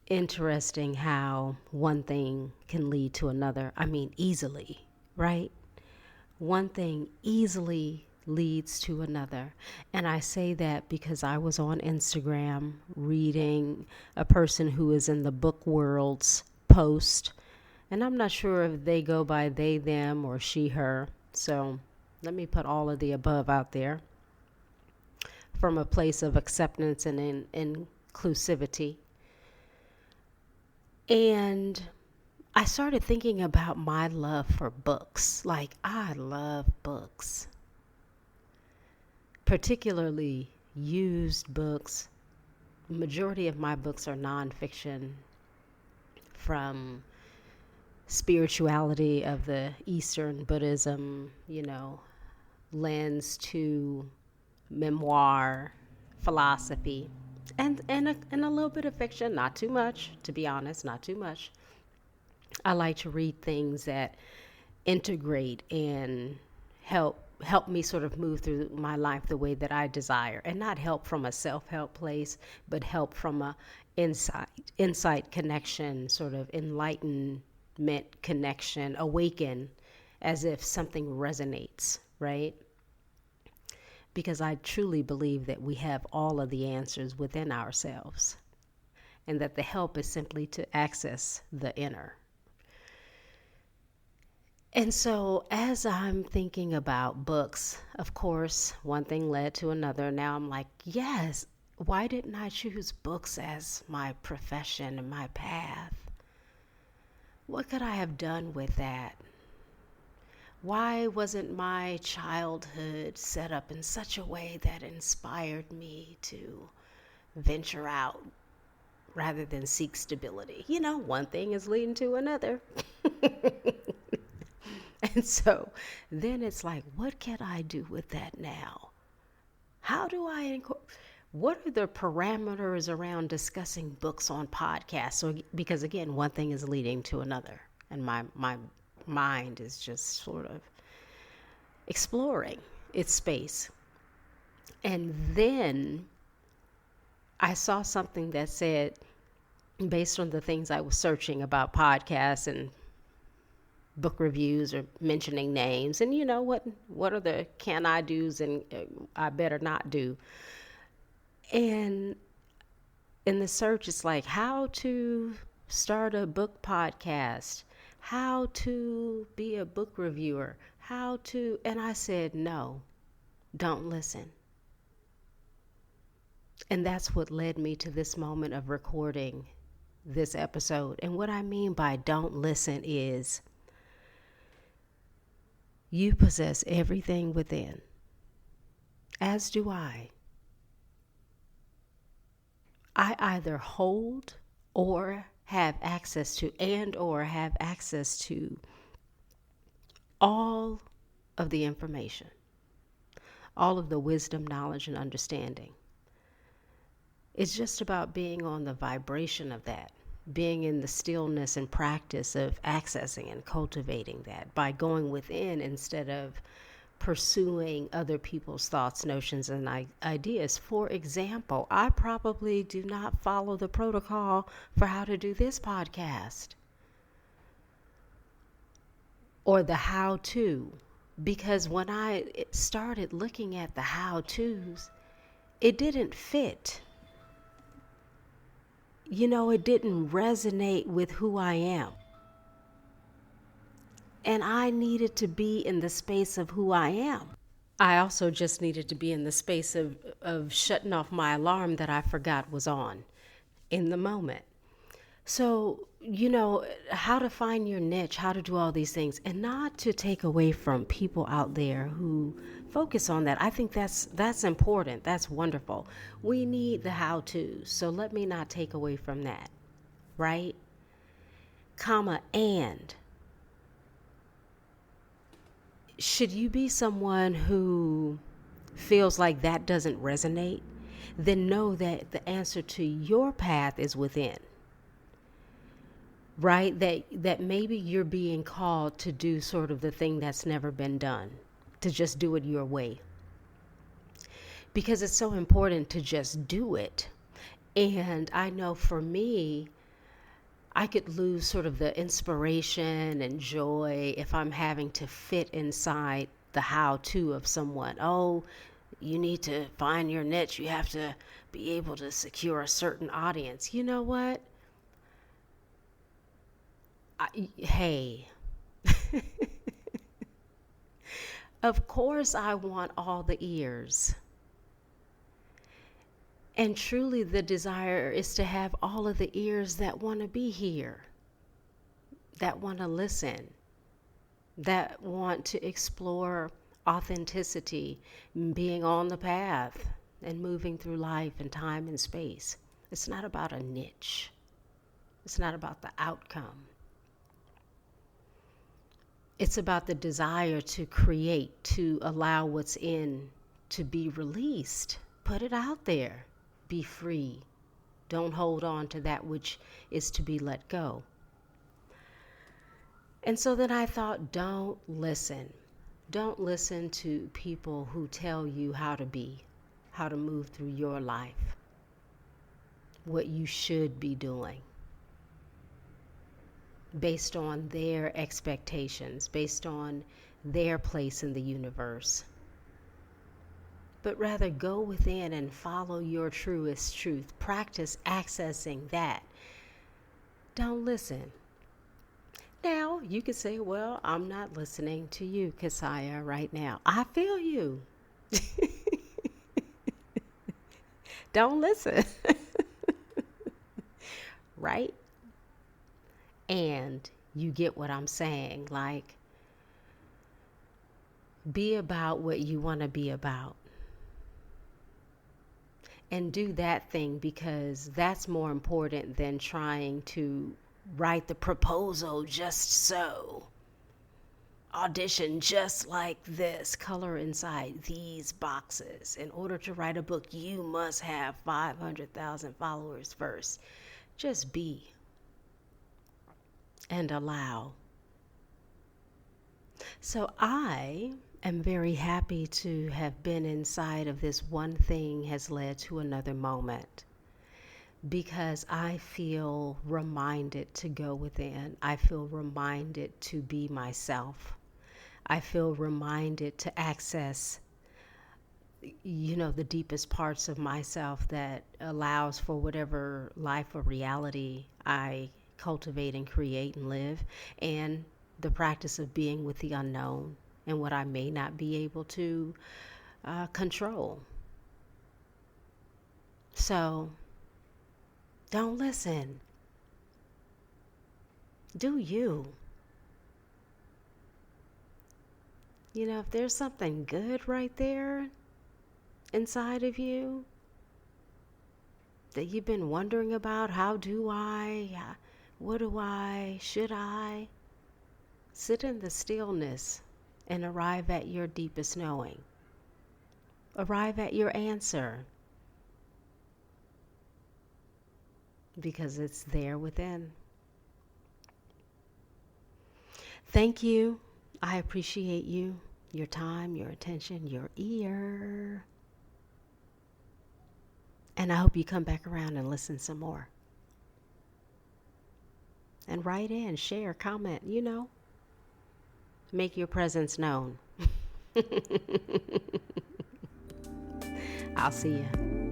interesting how one thing can lead to another. I mean, easily, right? One thing easily leads to another. And I say that because I was on Instagram reading a person who is in the book world's post. And I'm not sure if they go by they, them, or she, her. So let me put all of the above out there from a place of acceptance and inclusivity. And I started thinking about my love for books. Like, I love books, particularly used books. Majority of my books are nonfiction, from spirituality of the Eastern Buddhism, lens to memoir, philosophy, and a little bit of fiction, not too much, to be honest, not too much. I like to read things that integrate and help me sort of move through my life the way that I desire, and not help from a self-help place, but help from a insight connection, sort of enlightenment connection, awaken, as if something resonates, right? Because I truly believe that we have all of the answers within ourselves, and that the help is simply to access the inner. And so, as I'm thinking about books, of course, one thing led to another. Now I'm like, yes, why didn't I choose books as my profession and my path? What could I have done with that? Why wasn't my childhood set up in such a way that inspired me to venture out rather than seek stability? One thing is leading to another. And so then it's like, what can I do with that now? How do I what are the parameters around discussing books on podcasts? So, because again, one thing is leading to another, and my mind is just sort of exploring its space. And then I saw something that said, based on the things I was searching about podcasts and book reviews or mentioning names, and what are the can I do's and I better not do. And in the search, it's like how to start a book podcast, how to be a book reviewer, and I said, no, don't listen. And that's what led me to this moment of recording this episode. And what I mean by don't listen is, you possess everything within, as do I. I either hold or have access to, all of the information, all of the wisdom, knowledge, and understanding. It's just about being on the vibration of that, being in the stillness and practice of accessing and cultivating that by going within instead of pursuing other people's thoughts, notions, and ideas. For example, I probably do not follow the protocol for how to do this podcast or the how-to, because when I started looking at the how-tos, it didn't fit. It didn't resonate with who I am. And I needed to be in the space of who I am. I also just needed to be in the space of shutting off my alarm that I forgot was on in the moment. So, how to find your niche, how to do all these things, and not to take away from people out there who focus on that. I think that's important. That's wonderful. We need the how-tos. So let me not take away from that, right? And should you be someone who feels like that doesn't resonate, then know that the answer to your path is within. Right? That maybe you're being called to do sort of the thing that's never been done, to just do it your way. Because it's so important to just do it. And I know for me, I could lose sort of the inspiration and joy if I'm having to fit inside the how to of someone. Oh, you need to find your niche. You have to be able to secure a certain audience. You know what? Hey, of course I want all the ears. And truly, the desire is to have all of the ears that want to be here, that want to listen, that want to explore authenticity, being on the path and moving through life and time and space. It's not about a niche, it's not about the outcome. It's about the desire to create, to allow what's in to be released. Put it out there. Be free. Don't hold on to that which is to be let go. And so then I thought, don't listen. Don't listen to people who tell you how to be, how to move through your life, what you should be doing, based on their expectations, based on their place in the universe. But rather go within and follow your truest truth. Practice accessing that. Don't listen. Now, you could say, well, I'm not listening to you, Kasaya, right now. I feel you. Don't listen. Right? And you get what I'm saying. Like, be about what you want to be about. And do that thing, because that's more important than trying to write the proposal just so. Audition just like this. Color inside these boxes. In order to write a book, you must have 500,000 followers first. Just be. And allow. So I am very happy to have been inside of this. One thing has led to another moment, because I feel reminded to go within. I feel reminded to be myself. I feel reminded to access, the deepest parts of myself that allows for whatever life or reality I cultivate and create and live, and the practice of being with the unknown and what I may not be able to control. So, don't listen. Do you. If there's something good right there inside of you that you've been wondering about, how do I, what do I, should I? Sit in the stillness and arrive at your deepest knowing. Arrive at your answer. Because it's there within. Thank you. I appreciate you, your time, your attention, your ear. And I hope you come back around and listen some more. And write in, share, comment, Make your presence known. I'll see you.